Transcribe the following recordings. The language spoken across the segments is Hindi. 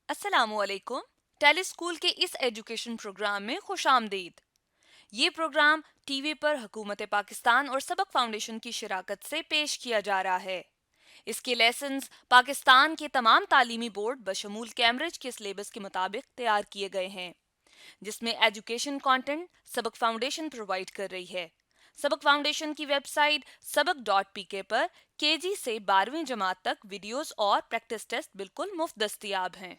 अस्सलामुअलैकुम। टेलीस्कूल के इस एजुकेशन प्रोग्राम में खुशामदीद। ये प्रोग्राम टीवी पर हुकूमत पाकिस्तान और सबक फाउंडेशन की शिराकत से पेश किया जा रहा है। इसके लेसन्स पाकिस्तान के तमाम तालीमी बोर्ड बशमूल कैम्ब्रिज के सिलेबस के मुताबिक तैयार किए गए हैं, जिसमें एजुकेशन कंटेंट सबक फाउंडेशन प्रोवाइड कर रही है। सबक फाउंडेशन की वेबसाइट सबक.pk पर केजी से 12वीं जमात तक वीडियोस और प्रैक्टिस टेस्ट बिल्कुल मुफ्त दस्तयाब हैं।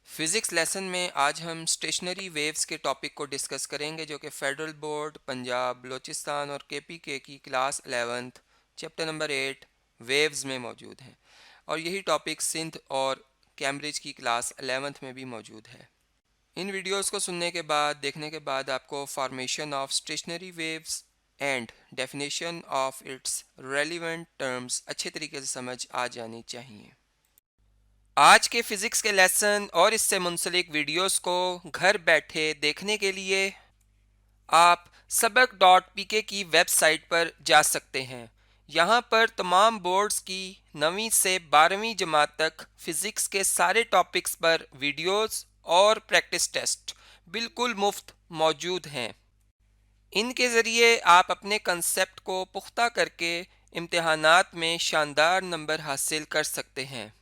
फिज़िक्स लेसन में आज हम स्टेशनरी वेव्स के टॉपिक को डिस्कस करेंगे जो कि फेडरल बोर्ड पंजाब बलूचिस्तान और केपीके की class 11th chapter number 8 waves में मौजूद हैं, और यही टॉपिक सिंध और कैम्ब्रिज की क्लास 11th में भी मौजूद है। इन वीडियोस को सुनने के बाद देखने के बाद आपको formation of stationery waves and definition of its relevant terms अच्छे तरीके से समझ आ जानी चाहिए। आज के फिज़िक्स के लेसन और इससे मुंसलिक वीडियोस को घर बैठे देखने के लिए आप सबक.pk की वेबसाइट पर जा सकते हैं। यहाँ पर तमाम बोर्ड्स की 9वीं से 12वीं जमात तक फ़िज़िक्स के सारे टॉपिक्स पर वीडियोस और प्रैक्टिस टेस्ट बिल्कुल मुफ्त मौजूद हैं। इनके ज़रिए आप अपने कंसेप्ट को पुख्ता करके इम्तिहानात में शानदार नंबर हासिल कर सकते हैं।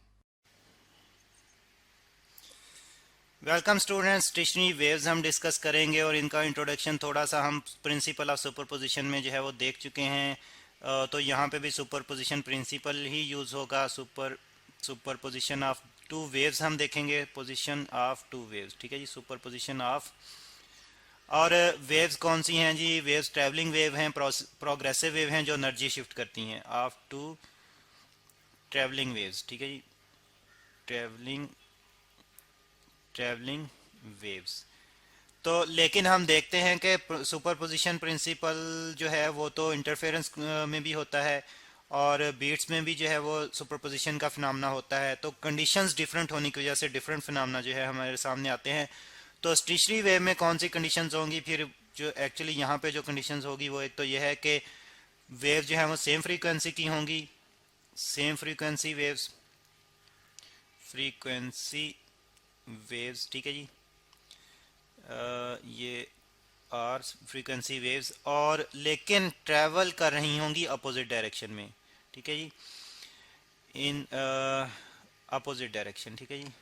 वेलकम स्टूडेंट्स, स्टेशनरी वेव्स हम डिस्कस करेंगे और इनका इंट्रोडक्शन थोड़ा सा हम प्रिंसिपल ऑफ सुपरपोजिशन में जो है वो देख चुके हैं। तो यहाँ पे भी सुपरपोजिशन प्रिंसिपल ही यूज़ होगा। सुपरपोजिशन ऑफ टू वेव्स हम देखेंगे, पोजिशन ऑफ टू वेव्स, ठीक है जी, सुपरपोजिशन ऑफ। और वेव्स कौन सी हैं जी? वेव्स ट्रैवलिंग वेव हैं, प्रोग्रेसिव वेव हैं जो एनर्जी शिफ्ट करती हैं। ऑफ टू ट्रैवलिंग वेव्स, ठीक है जी, ट्रैवलिंग वेव्स। तो लेकिन हम देखते हैं कि सुपरपोजिशन प्रिंसिपल जो है वो तो इंटरफेरेंस में भी होता है और बीट्स में भी जो है वो सुपरपोजिशन का फिनोमेना होता है। तो कंडीशंस डिफरेंट होने की वजह से डिफरेंट फिनोमेना जो है हमारे सामने आते हैं। तो स्टेशनरी वेव में कौन सी कंडीशंस होंगी? फिर जो एक्चुअली यहाँ पे जो कंडीशंस होगी वो एक तो यह है कि वेव जो है वो सेम फ्रीक्वेंसी की होंगी, सेम फ्रीक्वेंसी वेव्स, ठीक है जी। ये आर फ्रीक्वेंसी वेव्स, और लेकिन ट्रैवल कर रही होंगी अपोजिट डायरेक्शन में, ठीक है जी, इन अपोजिट डायरेक्शन, ठीक है जी।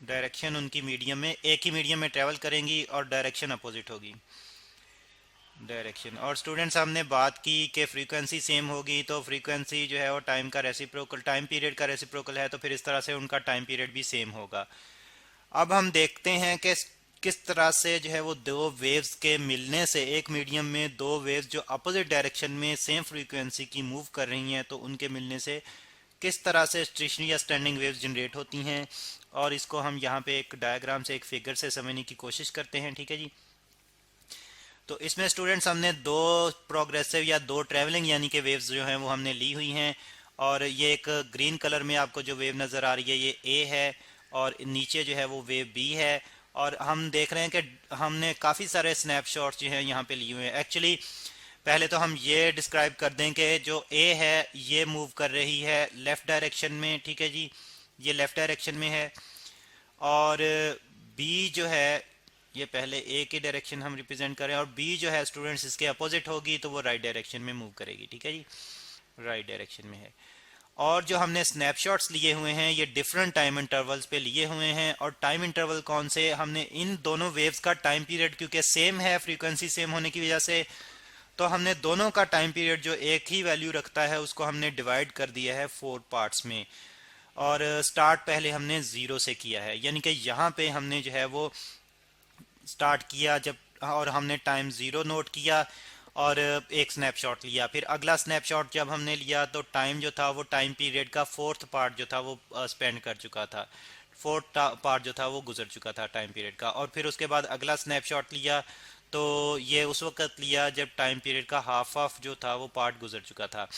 डायरेक्शन उनकी मीडियम में, एक ही मीडियम में ट्रैवल करेंगी और डायरेक्शन अपोजिट होगी डायरेक्शन। और स्टूडेंट्स हमने बात की कि फ्रीक्वेंसी सेम होगी, तो फ्रीक्वेंसी जो है वो टाइम का रेसिप्रोकल, टाइम पीरियड का रेसिप्रोकल है, तो फिर इस तरह से उनका टाइम पीरियड भी सेम होगा। अब हम देखते हैं कि किस तरह से जो है वो दो वेव्स के मिलने से, एक मीडियम में दो वेव्स जो अपोजिट डायरेक्शन में सेम फ्रीक्वेंसी की मूव कर रही हैं, तो उनके मिलने से किस तरह से स्टेशनरी या स्टैंडिंग वेव्स जनरेट होती हैं। और इसको हम यहाँ पे एक डायग्राम से, एक फिगर से समझने की कोशिश करते हैं, ठीक है जी। तो इसमें स्टूडेंट्स हमने दो प्रोग्रेसिव या दो ट्रैवलिंग यानी कि वेव्स जो हैं वो हमने ली हुई हैं। और ये एक ग्रीन कलर में आपको जो वेव नज़र आ रही है ये ए है, और नीचे जो है वो वेव बी है। और हम देख रहे हैं कि हमने काफ़ी सारे स्नैपशॉट्स जो हैं यहाँ पे लिए हुए हैं। एक्चुअली पहले तो हम ये डिस्क्राइब कर दें कि जो ए है ये मूव कर रही है लेफ़्ट डायरेक्शन में, ठीक है जी, ये लेफ़्ट डायरेक्शन में है। और बी जो है, ये पहले ए की डायरेक्शन हम रिप्रेजेंट करें, और बी जो है स्टूडेंट्स इसके अपोजिट होगी, तो वो राइट डायरेक्शन में मूव करेगी, ठीक है जी, राइट डायरेक्शन में है। और जो हमने स्नैपशॉट्स लिए हुए हैं ये डिफरेंट टाइम इंटरवल्स पे लिए हुए हैं। और टाइम इंटरवल कौन से? हमने इन दोनों वेव्स का टाइम पीरियड, क्योंकि सेम है, फ्रीक्वेंसी सेम होने की वजह से, तो हमने दोनों का टाइम पीरियड जो एक ही वैल्यू रखता है उसको हमने डिवाइड कर दिया है 4 पार्ट्स में। और स्टार्ट पहले हमने ज़ीरो से किया है, यानी कि यहाँ पे हमने जो है वो स्टार्ट किया जब, और हमने टाइम ज़ीरो नोट किया और एक स्नैपशॉट लिया। फिर अगला स्नैपशॉट जब हमने लिया तो टाइम जो था वो टाइम पीरियड का फोर्थ पार्ट जो था वो स्पेंड कर चुका था, फोर्थ पार्ट जो था वो गुजर चुका था टाइम पीरियड का। और फिर उसके बाद अगला स्नैपशॉट लिया तो ये उस वक्त लिया जब टाइम पीरियड का हाफ ऑफ जो था वो पार्ट गुजर चुका था।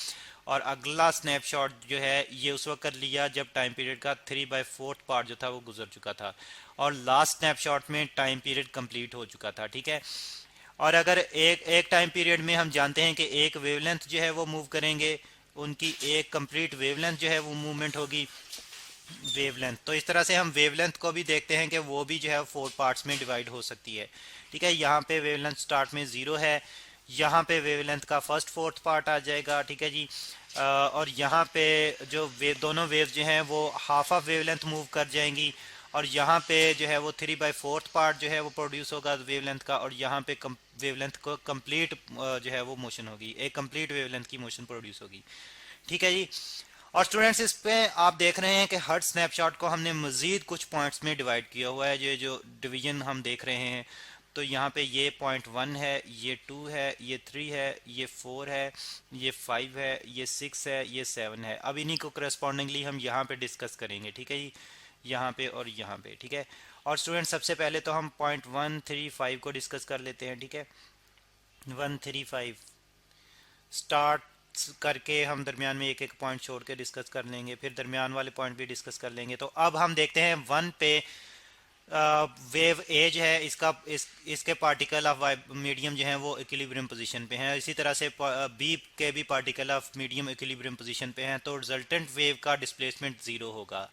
और अगला स्नैपशॉट जो है ये उस वक्त लिया जब टाइम पीरियड का 3/4 पार्ट जो था वो गुजर चुका था। और लास्ट स्नैपशॉट में टाइम पीरियड कंप्लीट हो चुका था, ठीक है। और अगर एक टाइम पीरियड में हम जानते हैं कि एक वेवलेंथ जो है वो मूव करेंगे, उनकी एक कंप्लीट वेवलेंथ जो है वो मूवमेंट होगी, वेवलेंथ। तो इस तरह से हम वेवलेंथ को भी देखते हैं कि वो भी जो है 4 पार्ट्स में डिवाइड हो सकती है। ठीक है, यहाँ पे वेवलेंथ स्टार्ट में 0 है, यहाँ पे वेवलेंथ का फर्स्ट फोर्थ पार्ट आ जाएगा। ठीक है जी। और यहाँ पे जो दोनों वेव्स जो हैं वो हाफ ऑफ वेवलेंथ मूव कर जाएंगी, और यहाँ पे जो है वो 3/4 पार्ट जो है वो प्रोड्यूस होगा वेवलेंथ का, और यहाँ पे वेवलेंथ को कंप्लीट जो है वो मोशन होगी, एक कंप्लीट वेवलेंथ की मोशन प्रोड्यूस होगी। ठीक है जी। और स्टूडेंट्स, इस पे आप देख रहे हैं कि हर स्नैपशॉट को हमने मजीद कुछ पॉइंट्स में डिवाइड किया हुआ है। ये जो डिवीजन हम देख रहे हैं, तो यहाँ पे ये पॉइंट 1 है, ये 2 है, ये 3 है, ये 4 है, ये 5 है, ये 6 है, ये 7 है। अब इन्हीं को करस्पॉन्डिंगली हम यहाँ पे डिस्कस करेंगे। ठीक है जी, यहाँ पे और यहाँ पे। ठीक है। और स्टूडेंट, सबसे पहले तो हम पॉइंट 1 3 5 को डिस्कस कर लेते हैं। ठीक है, 1 3 5 स्टार्ट करके हम दरमियान में एक एक पॉइंट छोड़ के डिस्कस कर लेंगे, फिर दरमियान वाले पॉइंट भी डिस्कस कर लेंगे। तो अब हम देखते हैं 1 पे वेव एज है इसका, इसके पार्टिकल ऑफ मीडियम जो हैं वो इक्विलिब्रियम पोजीशन पे हैं। इसी तरह से बी के भी particle of medium equilibrium position पे हैं, तो रिजल्टेंट वेव का डिस्प्लेसमेंट 0 होगा।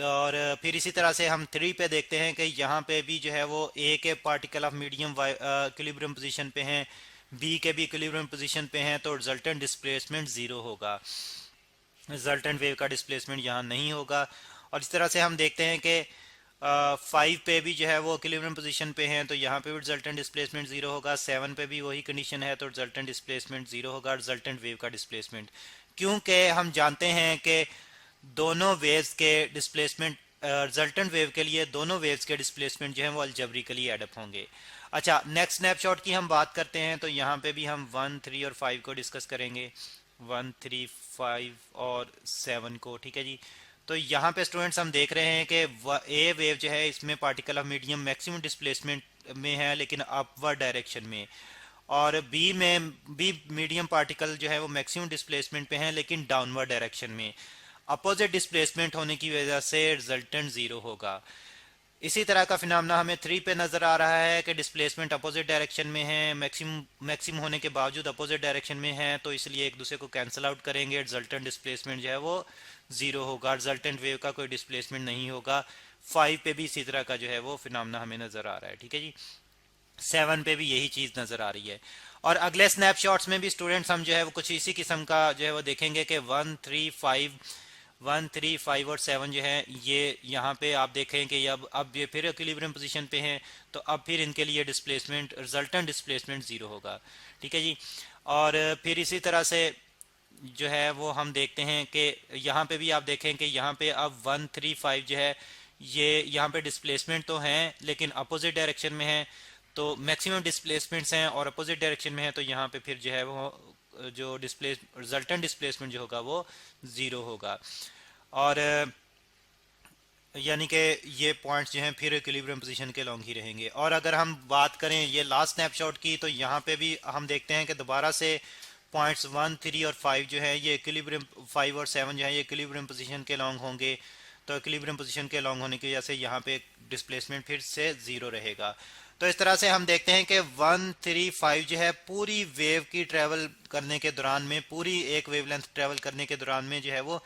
और फिर इसी तरह से हम 3 पे देखते हैं कि यहाँ पे भी जो है वो ए के particle of medium equilibrium position पे हैं, बी के भी इक्विलिब्रियम पोजीशन पे हैं, तो रिजल्टेंट डिस्प्लेसमेंट 0 होगा, रिजल्टेंट वेव का डिस्प्लेसमेंट यहाँ नहीं होगा। और इस तरह से हम देखते हैं कि 5 पे भी जो है वो इक्विलिब्रियम पोजीशन पे हैं, तो यहाँ पे भी रिजल्टेंट डिस्प्लेसमेंट 0 होगा। 7 पे भी वही कंडीशन है, तो रिजल्टेंट डिस्प्लेसमेंट 0 होगा, रिजल्टेंट वेव का डिस्प्लेसमेंट। क्योंकि हम जानते हैं कि दोनों वेव्स के डिस्प्लेसमेंट, रिजल्टेंट वेव के लिए दोनों वेव्स के डिस्प्लेसमेंट जो है वो अलजेब्रिकली एडअप होंगे। अच्छा, नेक्स्ट स्नैपशॉट की हम बात करते हैं, तो यहाँ पे भी हम 1 3 और 5 को डिस्कस करेंगे, 1 3 5 और 7 को। ठीक है जी। तो यहाँ पे स्टूडेंट्स हम देख रहे हैं कि ए वेव जो है इसमें particle of medium maximum displacement में है, लेकिन अपवर्ड डायरेक्शन में। और बी में बी मीडियम पार्टिकल जो है वो मैक्सिमम डिस्प्लेसमेंट पे हैं, लेकिन डाउनवर्ड डायरेक्शन में। अपोजिट डिस्प्लेसमेंट होने की वजह से रिजल्टेंट 0 होगा। इसी तरह का फिनोमेना हमें 3 पे नजर आ रहा है कि डिस्प्लेसमेंट अपोजिट डायरेक्शन में है, मैक्सिमम होने के बावजूद अपोजिट डायरेक्शन में है, तो इसलिए एक दूसरे को कैंसिल आउट करेंगे, रिजल्टेंट डिस्प्लेसमेंट जो है वो 0 होगा, रिजल्टेंट वेव का कोई डिस्प्लेसमेंट नहीं होगा। 5 पे भी इसी तरह का जो है वो फिनोमेना हमें नजर आ रहा है। ठीक है जी। 7 पे भी यही चीज नजर आ रही है। और अगले स्नैपशॉट्स में भी स्टूडेंट्स हम जो है वो कुछ इसी किस्म का जो है वो देखेंगे कि 1 3 5 और 7 जो है ये यहाँ पे आप देखें कि अब ये फिर इक्विलिब्रियम पोजीशन पे हैं, तो अब फिर इनके लिए डिस्प्लेसमेंट, रिजल्टेंट डिस्प्लेसमेंट 0 होगा। ठीक है जी। और फिर इसी तरह से जो है वो हम देखते हैं कि यहाँ पे भी आप देखें कि यहाँ पे अब 1 3 5 जो है ये यहाँ पे डिस्प्लेसमेंट तो हैं लेकिन अपोजिट डायरेक्शन में है, तो मैक्सिमम डिस्प्लेसमेंट्स हैं और अपोजिट डायरेक्शन में है, तो यहाँ पे फिर जो है वो जो रिजल्टेंट डिस्प्लेसमेंट जो होगा वो 0 होगा। और यानी कि ये पॉइंट्स जो हैं फिर इक्विलिब्रियम पोजीशन के लॉन्ग ही रहेंगे। और अगर हम बात करें ये लास्ट स्नैपशॉट की, तो यहाँ पे भी हम देखते हैं कि दोबारा से पॉइंट्स 1 3 और 5 जो है ये इक्विलिब्रियम, 5 और 7 जो है ये इक्विलिब्रियम पोजीशन के लॉन्ग होंगे, तो इक्विलिब्रियम पोजीशन के लॉन्ग होने की वजह से यहाँ पे डिस्प्लेसमेंट फिर से 0 रहेगा। तो इस तरह से हम देखते हैं कि 1 3 5 जो है पूरी वेव की ट्रेवल करने के दौरान में, पूरी एक वेवलेंथ ट्रेवल करने के दौरान में जो है वो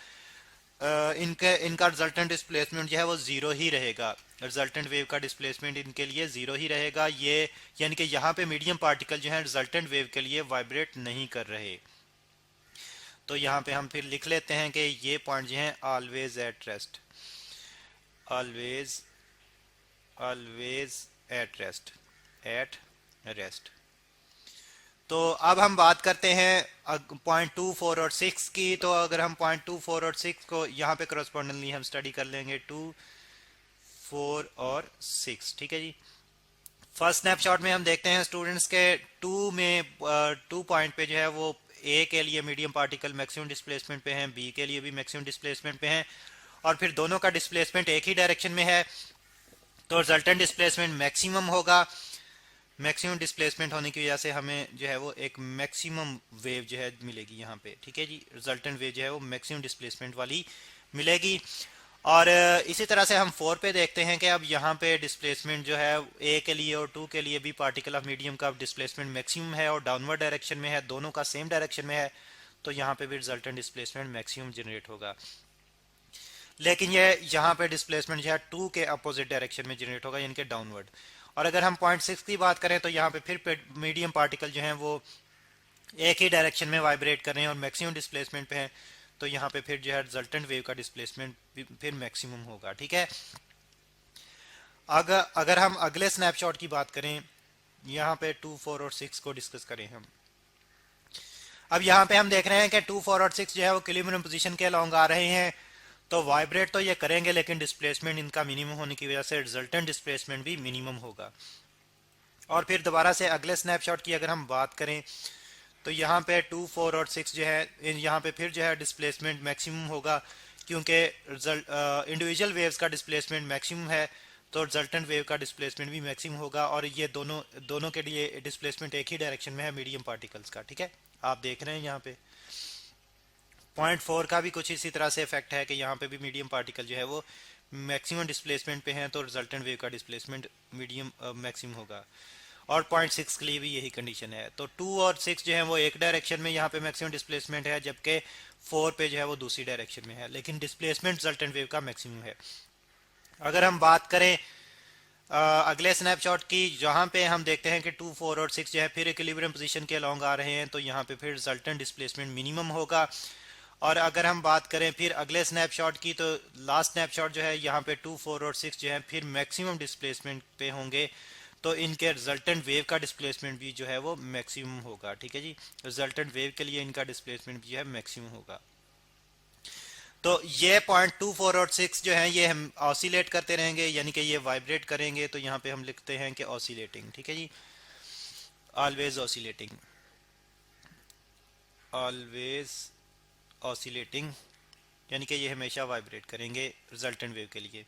इनका रिजल्टेंट डिस्प्लेसमेंट जो है वो 0 ही रहेगा। रिजल्टेंट वेव का डिस्प्लेसमेंट इनके लिए 0 ही रहेगा। ये यानी कि यहाँ पे मीडियम पार्टिकल जो है रिजल्टेंट वेव के लिए वाइब्रेट नहीं कर रहे। तो यहाँ पे हम फिर लिख लेते हैं कि ये पॉइंट जो है always at rest, always always at rest, at rest. तो अब हम बात करते हैं पॉइंट 2 4 और 6 की। तो अगर हम पॉइंट 2 4 और 6 को यहाँ पे करस्पॉन्डेंटली हम स्टडी कर लेंगे, 2 4 और 6। ठीक है जी। फर्स्ट स्नैपशॉट में हम देखते हैं स्टूडेंट्स के 2 में 2 पॉइंट पे जो है वो ए के लिए मीडियम पार्टिकल मैक्सिमम डिस्प्लेसमेंट पे हैं, बी के लिए भी मैक्सिमम डिस्प्लेसमेंट पे हैं, और फिर दोनों का डिस्प्लेसमेंट एक ही डायरेक्शन में है, तो रिजल्टेंट डिस्प्लेसमेंट मैक्सिमम होगा। मैक्सिमम डिस्प्लेसमेंट होने की वजह से हमें जो है वो एक मैक्सिमम वेव जो है मिलेगी यहाँ पे। ठीक है जी। रिजल्टेंट वेव जो है वो मैक्सिमम डिस्प्लेसमेंट वाली मिलेगी। और इसी तरह से हम 4 पे देखते हैं कि अब यहाँ पे डिस्प्लेसमेंट जो है ए के लिए और 2 के लिए भी पार्टिकल ऑफ मीडियम का डिस्प्लेसमेंट मैक्सिमम है और डाउनवर्ड डायरेक्शन में है, दोनों का सेम डायरेक्शन में है, तो यहाँ पे भी रिजल्टेंट डिस्प्लेसमेंट मैक्सिमम जनरेट होगा। लेकिन ये यहाँ पे डिस्प्लेसमेंट जो है 2 के अपोजिट डायरेक्शन में जनरेट होगा, यानी कि डाउनवर्ड। और अगर हम 0.6 की बात करें तो यहाँ पे फिर मीडियम पार्टिकल जो हैं वो एक ही डायरेक्शन में वाइब्रेट कर रहे हैं और मैक्सिमम डिस्प्लेसमेंट पे हैं, तो यहाँ पे फिर जो है रिजल्टेंट वेव का डिस्प्लेसमेंट फिर मैक्सिमम होगा। ठीक है, अगर हम अगले स्नैपशॉट की बात करें, यहाँ पे 2, 4 और 6 को डिस्कस करें हम। अब यहाँ पे हम देख रहे हैं कि 2, 4 और 6 जो है वो इक्विलिब्रियम पोजीशन के अलोंग आ रहे हैं, तो वाइब्रेट तो ये करेंगे लेकिन डिस्प्लेसमेंट इनका मिनिमम होने की वजह से रिजल्टेंट डिस्प्लेसमेंट भी मिनिमम होगा। और फिर दोबारा से अगले स्नैपशॉट की अगर हम बात करें तो यहाँ पे 2, 4 और 6 जो है यहाँ पे फिर जो है डिस्प्लेसमेंट मैक्सिमम होगा, क्योंकि इंडिविजुअल वेव्स का डिस्प्लेसमेंट मैक्सिमम है, तो रिजल्टेंट वेव का डिस्प्लेसमेंट भी मैक्सिमम होगा। और ये दोनों के लिए डिस्प्लेसमेंट एक ही डायरेक्शन में है मीडियम पार्टिकल्स का। ठीक है, आप देख रहे हैं यहाँ पे 0.4 का भी कुछ इसी तरह से इफेक्ट है कि यहाँ पे भी मीडियम पार्टिकल जो है वो मैक्सिमम डिस्प्लेसमेंट पे हैं, तो रिजल्टेंट वेव का डिस्प्लेसमेंट मीडियम मैक्सिमम होगा। और 0.6 के लिए भी यही कंडीशन है। तो 2 और 6 जो है वो एक डायरेक्शन में यहाँ पे मैक्सिमम डिस्प्लेसमेंट है, जबकि 4 पे जो है वो दूसरी डायरेक्शन में है, लेकिन डिस्प्लेसमेंट रिजल्टेंट वेव का मैक्सिमम है। अगर हम बात करें अगले स्नैपशॉट की, जहां पे हम देखते हैं कि 2, 4 और 6 जो है फिर इक्विलिब्रियम पोजीशन के अलोंग आ रहे हैं, तो यहाँ पे फिर रिजल्टेंट डिस्प्लेसमेंट मिनिमम होगा। और अगर हम बात करें फिर अगले स्नैपशॉट की, तो लास्ट स्नैपशॉट जो है यहाँ पे 2, 4 और 6 जो है फिर मैक्सिमम डिस्प्लेसमेंट पे होंगे, तो इनके रिजल्टेंट वेव का डिस्प्लेसमेंट भी जो है वो मैक्सिमम होगा। ठीक है जी, रिजल्टेंट वेव के लिए इनका डिस्प्लेसमेंट भी है मैक्सिमम होगा। तो ये 0.24 और 6 जो है ये हम ऑसिलेट करते रहेंगे, यानी कि ये वाइब्रेट करेंगे, तो यहाँ पे हम लिखते हैं कि ऑसिलेटिंग। ठीक है जी, ऑलवेज ऑसिलेटिंग, ऑलवेज ऑसिलेटिंग, यानी कि ये हमेशा वाइब्रेट करेंगे रिजल्टेंट वेव के लिए।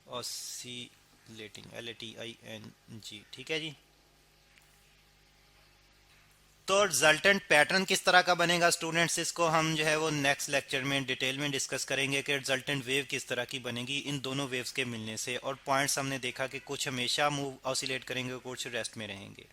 Oscillating, LATING। ठीक है जी, तो रिजल्टेंट पैटर्न किस तरह का बनेगा स्टूडेंट्स, इसको हम जो है वो नेक्स्ट लेक्चर में डिटेल में डिस्कस करेंगे कि रिजल्टेंट वेव किस तरह की बनेगी इन दोनों वेव्स के मिलने से। और पॉइंट्स हमने देखा कि कुछ हमेशा मूव ऑसिलेट करेंगे, कुछ रेस्ट में रहेंगे।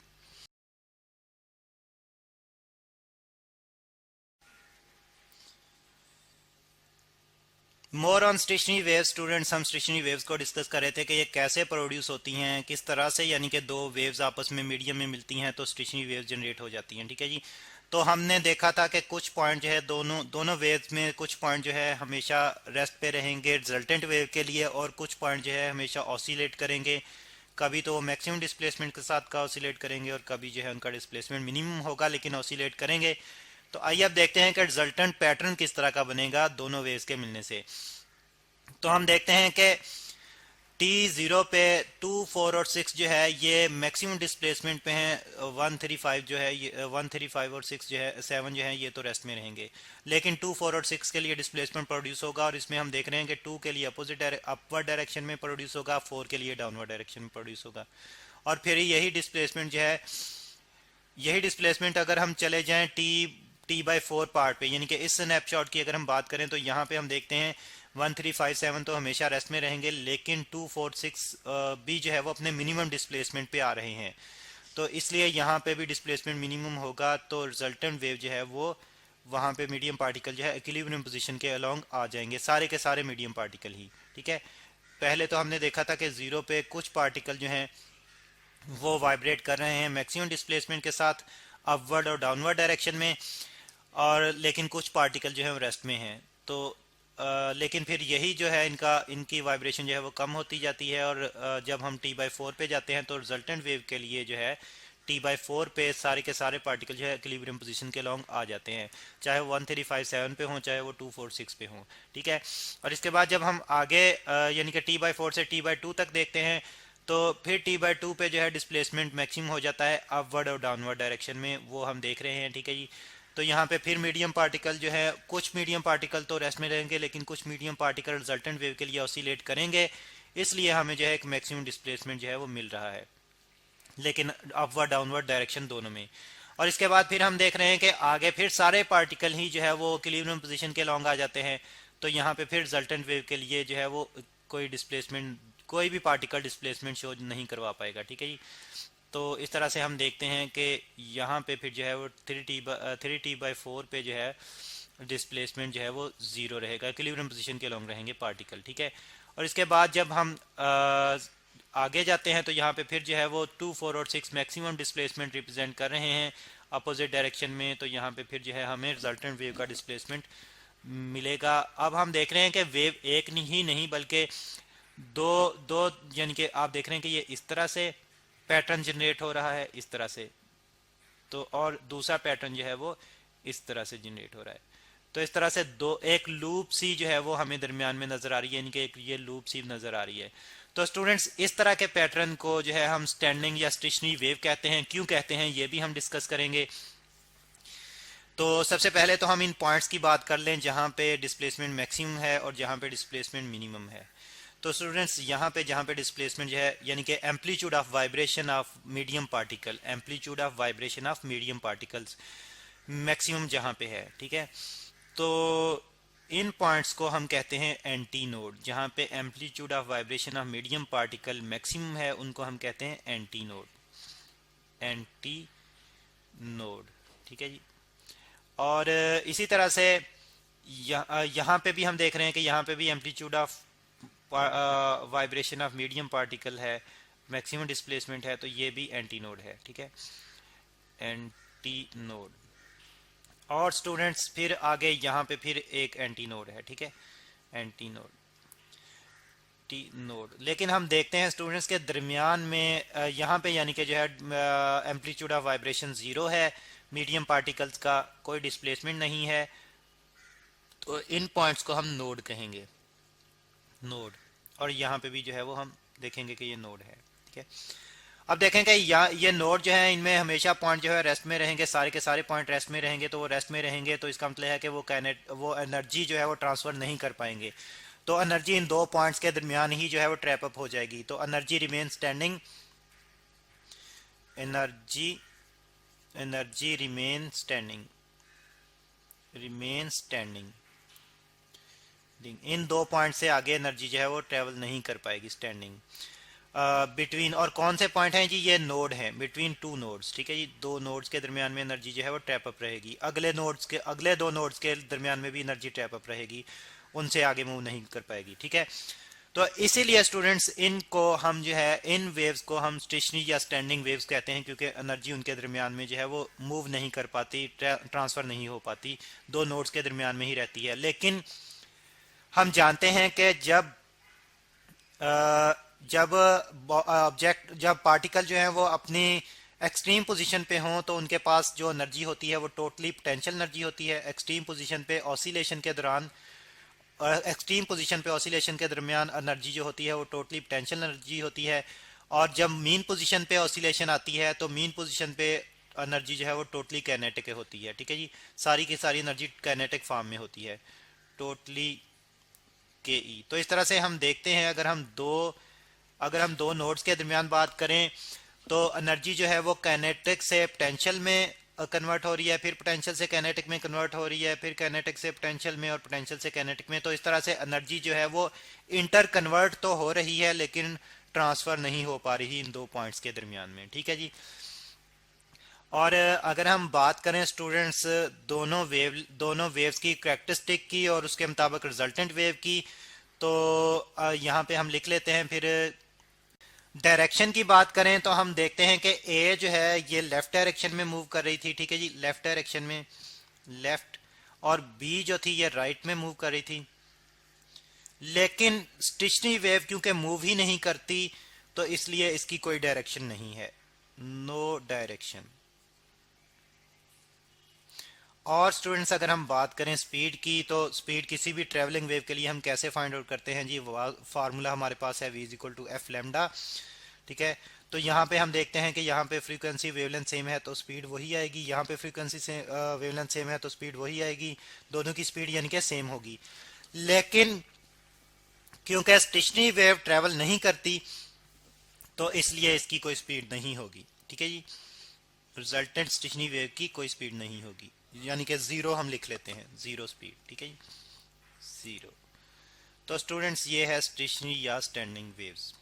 More on stationary wave students, हम स्टेशनरी वेव्स को डिस्कस कर रहे थे कि ये कैसे प्रोड्यूस होती हैं, किस तरह से, यानी कि दो वेव्स आपस में मीडियम में मिलती हैं तो स्टेशनरी वेव जनरेट हो जाती हैं। ठीक है जी, तो हमने देखा था कि कुछ पॉइंट जो है दोनों वेव्स में कुछ पॉइंट जो है हमेशा रेस्ट पे रहेंगे रिजल्टेंट वेव के लिए, और कुछ पॉइंट जो है हमेशा ऑसिलेट करेंगे। कभी तो वो मैक्सिमम डिस्प्लेसमेंट के साथ का ऑसिलेट करेंगे और कभी जो है उनका डिस्प्लेसमेंट मिनिमम होगा लेकिन ऑसिलेट करेंगे। तो आइए अब देखते हैं कि रिजल्टेंट पैटर्न किस तरह का बनेगा दोनों वेव्स के मिलने से। तो हम देखते हैं कि T0 पे 2, 4 और 6 जो है ये मैक्सिमम डिस्प्लेसमेंट पे हैं। 135 जो है ये 135 और 6 जो है 7 जो है ये तो रेस्ट में रहेंगे, लेकिन 2, 4 और 6 के लिए डिस्प्लेसमेंट प्रोड्यूस होगा। और इसमें हम देख रहे हैं कि 2 के लिए अपोजिट अपवर्ड डायरेक्शन में प्रोड्यूस होगा, 4 के लिए डाउनवर्ड डायरेक्शन में प्रोड्यूस होगा। और फिर यही डिस्प्लेसमेंट जो है, यही डिस्प्लेसमेंट अगर हम चले जाएं T/4 पार्ट पे, यानी कि इस स्नैपशॉट की अगर हम बात करें तो यहाँ पे हम देखते हैं 1357 तो हमेशा रेस्ट में रहेंगे, लेकिन 246 भी जो है वो अपने मिनिमम डिस्प्लेसमेंट पे आ रहे हैं, तो इसलिए यहाँ पे भी डिस्प्लेसमेंट मिनिमम होगा। तो रिजल्टेंट वेव जो है वो वहाँ पे मीडियम पार्टिकल जो है इक्विलिब्रियम पोजीशन के अलोंग आ जाएंगे, सारे के सारे मीडियम पार्टिकल ही। ठीक है, पहले तो हमने देखा था कि 0 पे कुछ पार्टिकल जो हैं वो वाइब्रेट कर रहे हैं मैक्सिमम डिस्प्लेसमेंट के साथ अपवर्ड और डाउनवर्ड डायरेक्शन में, और लेकिन कुछ पार्टिकल जो है वो रेस्ट में हैं। तो लेकिन फिर यही जो है इनकी वाइब्रेशन जो है वो कम होती जाती है, और जब हम T/4 पे जाते हैं तो रिजल्टेंट वेव के लिए जो है T/4 पे सारे के सारे पार्टिकल जो है इक्विलिब्रियम पोजीशन के अलोंग आ जाते हैं, चाहे वो 1357 पे हों चाहे वो 246 पे हों। ठीक है, और इसके बाद जब हम आगे यानी कि T/4 से T/2 तक देखते हैं तो फिर T/2 पे जो है डिस्प्लेसमेंट मैक्सिमम हो जाता है अपवर्ड और डाउनवर्ड डायरेक्शन में, वो हम देख रहे हैं। ठीक है जी, तो यहाँ पे फिर मीडियम पार्टिकल जो है, कुछ मीडियम पार्टिकल तो रेस्ट में रहेंगे लेकिन कुछ मीडियम पार्टिकल रिजल्टेंट वेव के लिए ऑसिलेट करेंगे, इसलिए हमें जो है एक मैक्सिमम डिस्प्लेसमेंट जो है वो मिल रहा है, लेकिन अपवर्ड डाउनवर्ड डायरेक्शन दोनों में। और इसके बाद फिर हम देख रहे हैं कि आगे फिर सारे पार्टिकल ही जो है वो इक्विलिब्रियम पोजीशन के लॉन्ग आ जाते हैं, तो यहाँ पे फिर रिजल्टेंट वेव के लिए जो है वो कोई भी पार्टिकल डिस्प्लेसमेंट शो नहीं करवा पाएगा। ठीक है जी, तो इस तरह से हम देखते हैं कि यहाँ पे फिर जो है वो 3T/4 पे जो है डिस्प्लेसमेंट जो है वो जीरो रहेगा, इक्विलिब्रियम पोजीशन के अलोंग रहेंगे पार्टिकल, ठीक है। और इसके बाद जब हम आगे जाते हैं तो यहाँ पे फिर जो है वो 2, 4 और 6 मैक्सिमम डिस्प्लेसमेंट रिप्रेजेंट कर रहे हैं अपोजिट डायरेक्शन में, तो यहाँ पे फिर जो है हमें रिजल्टेंट वेव का डिस्प्लेसमेंट मिलेगा। अब हम देख रहे हैं कि वेव एक ही नहीं बल्कि दो दो यानी कि आप देख रहे हैं कि ये इस तरह से पैटर्न जनरेट हो रहा है, इस तरह से, तो और दूसरा पैटर्न जो है वो इस तरह से जनरेट हो रहा है। तो इस तरह से दो एक लूप सी जो है वो हमें दरमियान में नजर आ रही है, यानी कि एक ये लूप सी नजर आ रही है। तो स्टूडेंट्स इस तरह के पैटर्न को जो है हम स्टैंडिंग या स्टेशनरी वेव कहते हैं। क्यों कहते हैं ये भी हम डिस्कस करेंगे। तो सबसे पहले तो हम इन पॉइंट्स की बात कर लें जहां पे डिस्प्लेसमेंट मैक्सिमम है और जहां पे डिस्प्लेसमेंट मिनिमम है। तो स्टूडेंट्स यहाँ पे जहाँ पे डिस्प्लेसमेंट जो है यानी कि amplitude of vibration of medium particle, amplitude of vibration of medium particles maximum जहाँ पे है, ठीक है। तो इन पॉइंट्स को हम कहते हैं एंटी नोड। जहाँ पे amplitude of vibration of medium particle maximum है उनको हम कहते हैं एंटी नोड, एंटी नोड, ठीक है जी। और इसी तरह से यहाँ पे भी हम देख रहे हैं कि यहाँ पे भी amplitude of vibration of medium particle है, मैक्सिमम डिस्प्लेसमेंट है, तो ये भी एंटी नोड है, ठीक है, एंटी नोड। और स्टूडेंट्स फिर आगे यहाँ पे फिर एक एंटी नोड है, ठीक है, एंटी नोड, टी नोड। लेकिन हम देखते हैं स्टूडेंट्स के दरमियान में यहाँ पे यानी कि जो है एम्पलीट्यूड ऑफ वाइब्रेशन जीरो है, मीडियम पार्टिकल्स का कोई डिस्प्लेसमेंट नहीं है, तो इन पॉइंट्स को हम नोड कहेंगे, नोड। और यहाँ पे भी जो है वो हम देखेंगे कि ये नोड है, ठीक है। अब देखेंगे ये नोड जो है इनमें हमेशा पॉइंट जो है रेस्ट में रहेंगे, सारे के सारे पॉइंट रेस्ट में रहेंगे। तो वो रेस्ट में रहेंगे तो इसका मतलब है कि वो एनर्जी जो है वो ट्रांसफर नहीं कर पाएंगे। तो एनर्जी इन दो पॉइंट्स के दरमियान ही जो है वो ट्रैप अप हो जाएगी। तो energy remain standing, energy remain standing, remain standing. इन दो पॉइंट से आगे एनर्जी जो है वो ट्रेवल नहीं कर पाएगी, स्टैंडिंग बिटवीन। और कौन से पॉइंट हैं जी, ये नोड है बिटवीन टू नोड्स, ठीक है जी। दो नोड्स के दरमियान में एनर्जी जो है वो ट्रैप अप रहेगी। अगले दो नोड्स के दरमियान में भी एनर्जी ट्रैप अप रहेगी, उनसे आगे मूव नहीं कर पाएगी, ठीक है। तो इसीलिए स्टूडेंट्स इनको हम जो है इन वेव्स को हम स्टेशनरी या स्टैंडिंग वेव्स कहते हैं, क्योंकि एनर्जी उनके दरमियान में जो है वो मूव नहीं कर पाती, ट्रांसफर नहीं हो पाती, दो नोड्स के दरमियान में ही रहती है। लेकिन हम जानते हैं कि जब पार्टिकल जो है वो अपनी एक्सट्रीम पोजीशन पे हों तो उनके पास जो एनर्जी होती है वो टोटली पोटेंशियल एनर्जी होती है। एक्सट्रीम पोजीशन पे ऑसिलेशन के दौरान, एक्सट्रीम पोजीशन पे ऑसिलेशन के दरमियान एनर्जी जो होती है वो टोटली पोटेंशियल एनर्जी होती है। और जब मीन पोजीशन पे ऑसिलेशन आती है तो मीन पोजीशन पे एनर्जी जो है वो टोटली काइनेटिक होती है, ठीक है जी। सारी की सारी एनर्जी काइनेटिक फॉर्म में होती है, टोटली के ई। तो इस तरह से हम देखते हैं अगर हम दो नोड्स के दरमियान बात करें तो एनर्जी जो है वो काइनेटिक से पोटेंशियल में कन्वर्ट हो रही है, फिर पोटेंशियल से काइनेटिक में कन्वर्ट हो रही है, फिर काइनेटिक से पोटेंशियल में और पोटेंशियल से काइनेटिक में। तो इस तरह से एनर्जी जो है वो इंटर कन्वर्ट तो हो रही है लेकिन ट्रांसफर नहीं हो पा रही इन दो पॉइंट्स के दरमियान में, ठीक है जी। और अगर हम बात करें स्टूडेंट्स दोनों वेव्स की कैरेक्टरिस्टिक की और उसके मुताबिक रिजल्टेंट वेव की, तो यहाँ पे हम लिख लेते हैं। फिर डायरेक्शन की बात करें तो हम देखते हैं कि ए जो है ये लेफ्ट डायरेक्शन में मूव कर रही थी, ठीक है जी, लेफ्ट डायरेक्शन में, लेफ्ट। और बी जो थी ये राइट में मूव कर रही थी। लेकिन स्टेशनरी वेव क्योंकि मूव ही नहीं करती तो इसलिए इसकी कोई डायरेक्शन नहीं है, नो डायरेक्शन। और स्टूडेंट्स अगर हम बात करें स्पीड की, तो स्पीड किसी भी ट्रेवलिंग वेव के लिए हम कैसे फाइंड आउट करते हैं जी, फार्मूला हमारे पास है v is equal to F lambda, ठीक है। तो यहाँ पे हम देखते हैं कि यहाँ पे फ्रीक्वेंसी वेवलेंथ सेम है तो स्पीड वही आएगी, यहाँ पे फ्रीक्वेंसी से वेवलेंथ सेम है तो स्पीड वही आएगी, दोनों की स्पीड यानी कि सेम होगी। लेकिन क्योंकि स्टेशनरी वेव ट्रेवल नहीं करती तो इसलिए इसकी कोई स्पीड नहीं होगी, ठीक है जी। रिजल्टेंट स्टेशनरी वेव की कोई स्पीड नहीं होगी, यानी कि जीरो हम लिख लेते हैं, जीरो स्पीड, ठीक है जी, जीरो। तो स्टूडेंट्स ये है स्टेशनरी या स्टैंडिंग वेव्स।